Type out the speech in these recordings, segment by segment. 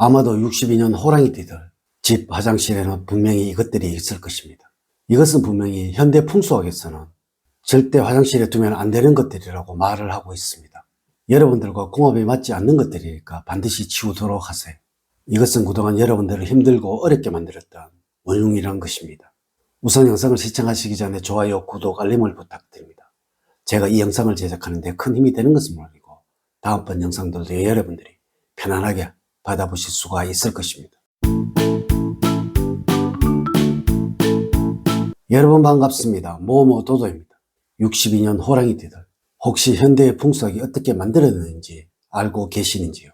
아마도 62년 호랑이띠들 집 화장실에는 분명히 이것들이 있을 것입니다. 이것은 분명히 현대 풍수학에서는 절대 화장실에 두면 안 되는 것들이라고 말을 하고 있습니다. 여러분들과 궁합이 맞지 않는 것들이니까 반드시 치우도록 하세요. 이것은 그동안 여러분들을 힘들고 어렵게 만들었던 원흉이란 것입니다. 우선 영상을 시청하시기 전에 좋아요, 구독, 알림을 부탁드립니다. 제가 이 영상을 제작하는 데 큰 힘이 되는 것은 물론이고 다음번 영상들도 여러분들이 편안하게 받아보실 수가 있을 것입니다. 여러분 반갑습니다. 모모도도입니다. 62년 호랑이띠들, 혹시 현대의 풍속이 어떻게 만들어졌는지 알고 계시는지요?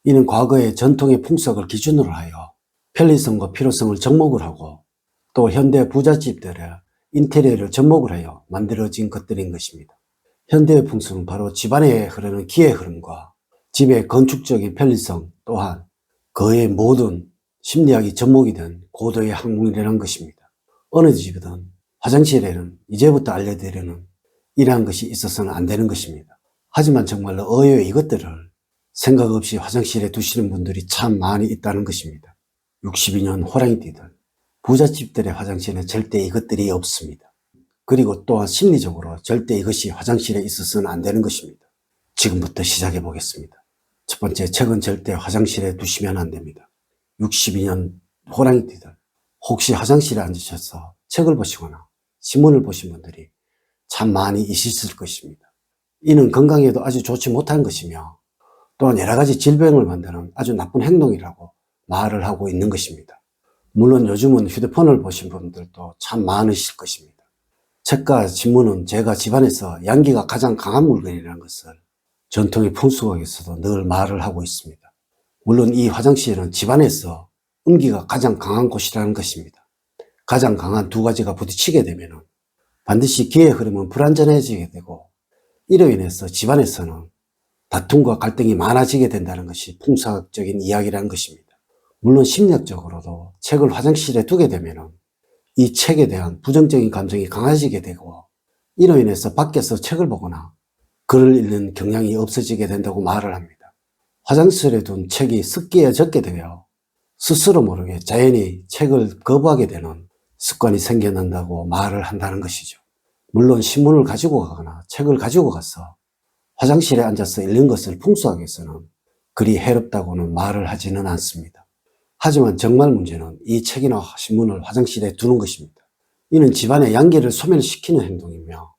이는 과거의 전통의 풍속을 기준으로 하여 편리성과 필요성을 접목을 하고 또 현대 부잣집들의 인테리어를 접목을 하여 만들어진 것들인 것입니다. 현대의 풍속은 바로 집안에 흐르는 기의 흐름과 집의 건축적인 편리성 또한 그의 모든 심리학이 접목이 된 고도의 학문이라는 것입니다. 어느 집이든 화장실에는 이제부터 알려드리는 이러한 것이 있어서는 안 되는 것입니다. 하지만 정말로 의외의 이것들을 생각 없이 화장실에 두시는 분들이 참 많이 있다는 것입니다. 62년 호랑이띠들, 부잣집들의 화장실에는 절대 이것들이 없습니다. 그리고 또한 심리적으로 절대 이것이 화장실에 있어서는 안 되는 것입니다. 지금부터 시작해 보겠습니다. 첫 번째, 책은 절대 화장실에 두시면 안 됩니다. 62년 호랑이띠들, 혹시 화장실에 앉으셔서 책을 보시거나 신문을 보신 분들이 참 많이 있으실 것입니다. 이는 건강에도 아주 좋지 못한 것이며 또한 여러 가지 질병을 만드는 아주 나쁜 행동이라고 말을 하고 있는 것입니다. 물론 요즘은 휴대폰을 보신 분들도 참 많으실 것입니다. 책과 신문은 제가 집안에서 양기가 가장 강한 물건이라는 것을 전통의 풍수학에서도 늘 말을 하고 있습니다. 물론 이 화장실은 집안에서 음기가 가장 강한 곳이라는 것입니다. 가장 강한 두 가지가 부딪히게 되면 반드시 기의 흐름은 불안전해지게 되고 이로 인해서 집안에서는 다툼과 갈등이 많아지게 된다는 것이 풍수학적인 이야기라는 것입니다. 물론 심리학적으로도 책을 화장실에 두게 되면 이 책에 대한 부정적인 감정이 강해지게 되고 이로 인해서 밖에서 책을 보거나 글을 읽는 경향이 없어지게 된다고 말을 합니다. 화장실에 둔 책이 습기에 젖게 되어 스스로 모르게 자연히 책을 거부하게 되는 습관이 생겨난다고 말을 한다는 것이죠. 물론 신문을 가지고 가거나 책을 가지고 가서 화장실에 앉아서 읽는 것을 풍수학에서는 그리 해롭다고는 말을 하지는 않습니다. 하지만 정말 문제는 이 책이나 신문을 화장실에 두는 것입니다. 이는 집안의 양기를 소멸시키는 행동이며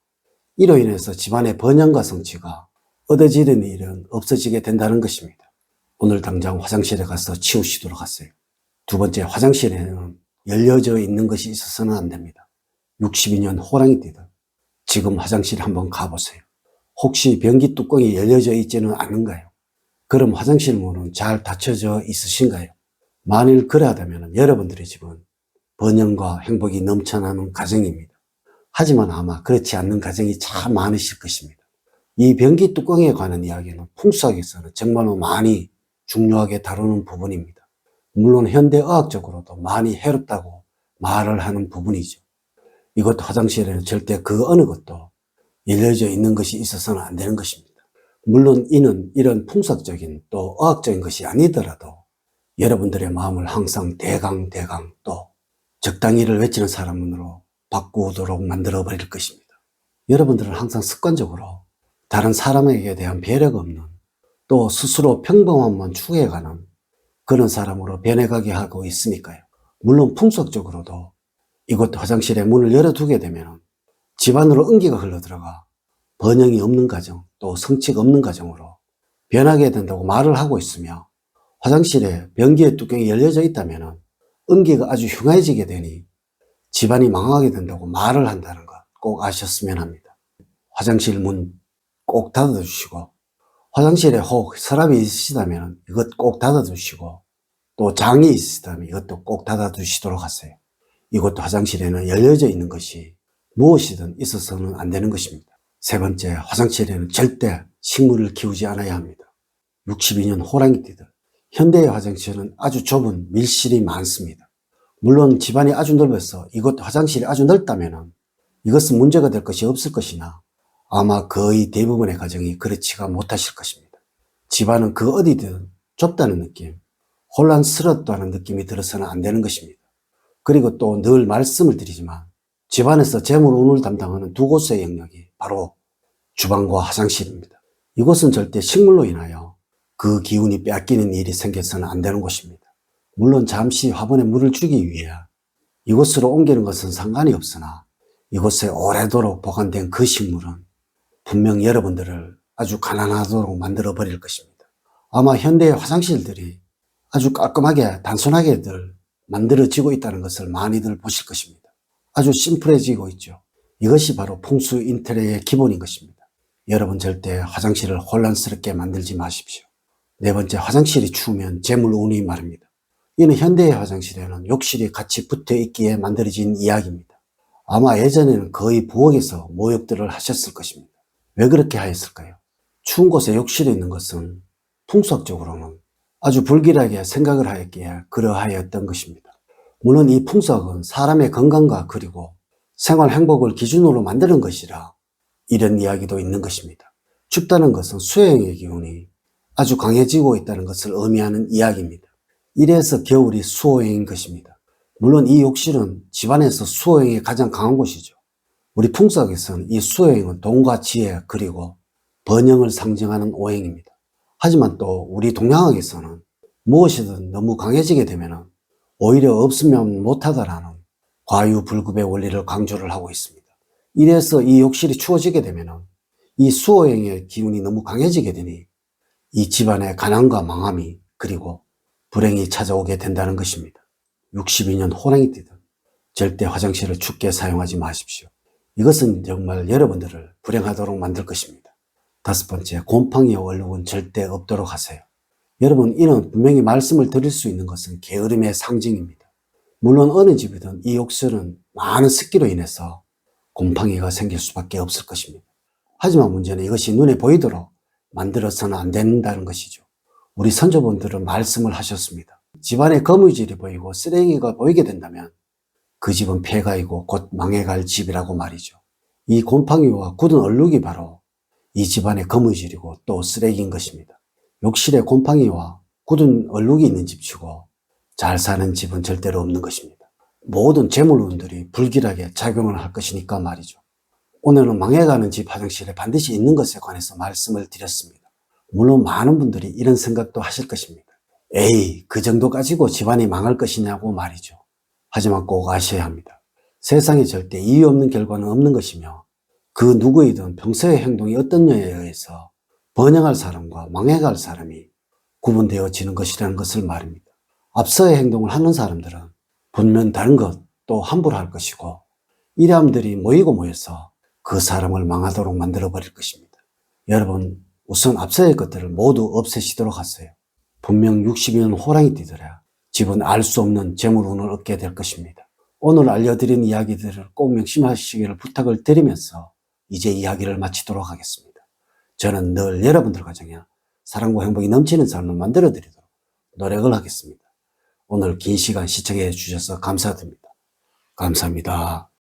이로 인해서 집안의 번영과 성취가 얻어지는 일은 없어지게 된다는 것입니다. 오늘 당장 화장실에 가서 치우시도록 하세요. 두 번째, 화장실에는 열려져 있는 것이 있어서는 안 됩니다. 62년 호랑이띠들, 지금 화장실 한번 가보세요. 혹시 변기 뚜껑이 열려져 있지는 않은가요? 그럼 화장실 문은 잘 닫혀져 있으신가요? 만일 그러하다면 여러분들의 집은 번영과 행복이 넘쳐나는 가정입니다. 하지만 아마 그렇지 않는 가정이 참 많으실 것입니다. 이 변기 뚜껑에 관한 이야기는 풍수학에서는 정말로 많이 중요하게 다루는 부분입니다. 물론 현대의학적으로도 많이 해롭다고 말을 하는 부분이죠. 이것도 화장실에는 절대 그 어느 것도 열려져 있는 것이 있어서는 안 되는 것입니다. 물론 이는 이런 풍수학적인 또 의학적인 것이 아니더라도 여러분들의 마음을 항상 대강 또 적당히를 외치는 사람으로 바꾸도록 만들어 버릴 것입니다. 여러분들은 항상 습관적으로 다른 사람에게 대한 배려가 없는 또 스스로 평범함만 추구해가는 그런 사람으로 변해가게 하고 있으니까요. 물론 풍속적으로도 이곳 화장실에 문을 열어두게 되면 집안으로 음기가 흘러들어가 번영이 없는 가정 또 성취가 없는 가정으로 변하게 된다고 말을 하고 있으며 화장실에 변기의 뚜껑이 열려져 있다면 음기가 아주 흉해지게 되니 집안이 망하게 된다고 말을 한다는 것 꼭 아셨으면 합니다. 화장실 문 꼭 닫아두시고 화장실에 혹 서랍이 있으시다면 이것 꼭 닫아두시고 또 장이 있으시다면 이것도 꼭 닫아두시도록 하세요. 이것도 화장실에는 열려져 있는 것이 무엇이든 있어서는 안 되는 것입니다. 세 번째, 화장실에는 절대 식물을 키우지 않아야 합니다. 62년 호랑이띠들, 현대의 화장실은 아주 좁은 밀실이 많습니다. 물론 집안이 아주 넓어서 이것도 화장실이 아주 넓다면 이것은 문제가 될 것이 없을 것이나 아마 거의 대부분의 가정이 그렇지가 못하실 것입니다. 집안은 그 어디든 좁다는 느낌, 혼란스럽다는 느낌이 들어서는 안 되는 것입니다. 그리고 또 늘 말씀을 드리지만 집안에서 재물운을 담당하는 두 곳의 영역이 바로 주방과 화장실입니다. 이곳은 절대 식물로 인하여 그 기운이 빼앗기는 일이 생겨서는 안 되는 곳입니다. 물론 잠시 화분에 물을 주기 위해 이곳으로 옮기는 것은 상관이 없으나 이곳에 오래도록 보관된 그 식물은 분명 여러분들을 아주 가난하도록 만들어 버릴 것입니다. 아마 현대의 화장실들이 아주 깔끔하게 단순하게들 만들어지고 있다는 것을 많이들 보실 것입니다. 아주 심플해지고 있죠. 이것이 바로 풍수 인테리어의 기본인 것입니다. 여러분 절대 화장실을 혼란스럽게 만들지 마십시오. 네 번째, 화장실이 추우면 재물운이 마릅니다. 이는 현대의 화장실에는 욕실이 같이 붙어 있기에 만들어진 이야기입니다. 아마 예전에는 거의 부엌에서 모욕들을 하셨을 것입니다. 왜 그렇게 하였을까요? 추운 곳에 욕실이 있는 것은 풍수학적으로는 아주 불길하게 생각을 하였기에 그러하였던 것입니다. 물론 이 풍수학은 사람의 건강과 그리고 생활 행복을 기준으로 만드는 것이라 이런 이야기도 있는 것입니다. 춥다는 것은 수해의 기운이 아주 강해지고 있다는 것을 의미하는 이야기입니다. 이래서 겨울이 수호행인 것입니다. 물론 이 욕실은 집안에서 수호행이 가장 강한 곳이죠. 우리 풍수학에서는 이 수호행은 돈과 지혜 그리고 번영을 상징하는 오행입니다. 하지만 또 우리 동양학에서는 무엇이든 너무 강해지게 되면 오히려 없으면 못하다라는 과유불급의 원리를 강조를 하고 있습니다. 이래서 이 욕실이 추워지게 되면 이 수호행의 기운이 너무 강해지게 되니 이 집안의 가난과 망함이 그리고 불행이 찾아오게 된다는 것입니다. 62년 호랑이 띠들 절대 화장실을 춥게 사용하지 마십시오. 이것은 정말 여러분들을 불행하도록 만들 것입니다. 다섯 번째, 곰팡이와 얼룩은 절대 없도록 하세요. 여러분, 이는 분명히 말씀을 드릴 수 있는 것은 게으름의 상징입니다. 물론 어느 집이든 이 욕실은 많은 습기로 인해서 곰팡이가 생길 수밖에 없을 것입니다. 하지만 문제는 이것이 눈에 보이도록 만들어서는 안 된다는 것이죠. 우리 선조분들은 말씀을 하셨습니다. 집안에 거무질이 보이고 쓰레기가 보이게 된다면 그 집은 폐가이고 곧 망해갈 집이라고 말이죠. 이 곰팡이와 굳은 얼룩이 바로 이 집안의 거무질이고 또 쓰레기인 것입니다. 욕실에 곰팡이와 굳은 얼룩이 있는 집치고 잘 사는 집은 절대로 없는 것입니다. 모든 재물운들이 불길하게 작용을 할 것이니까 말이죠. 오늘은 망해가는 집 화장실에 반드시 있는 것에 관해서 말씀을 드렸습니다. 물론 많은 분들이 이런 생각도 하실 것입니다. 에이, 그 정도 가지고 집안이 망할 것이냐고 말이죠. 하지만 꼭 아셔야 합니다. 세상에 절대 이유 없는 결과는 없는 것이며 그 누구이든 평소의 행동이 어떤 냐에 의해서 번영할 사람과 망해갈 사람이 구분되어지는 것이라는 것을 말입니다. 앞서의 행동을 하는 사람들은 분명 다른 것 또 함부로 할 것이고 이람들이 모이고 모여서 그 사람을 망하도록 만들어버릴 것입니다. 여러분, 우선 앞서의 것들을 모두 없애시도록 하세요. 분명 60년 호랑이 띠더라 집은 알 수 없는 재물운을 얻게 될 것입니다. 오늘 알려드린 이야기들을 꼭 명심하시기를 부탁을 드리면서 이제 이야기를 마치도록 하겠습니다. 저는 늘 여러분들 가정에 사랑과 행복이 넘치는 삶을 만들어 드리도록 노력을 하겠습니다. 오늘 긴 시간 시청해 주셔서 감사드립니다. 감사합니다.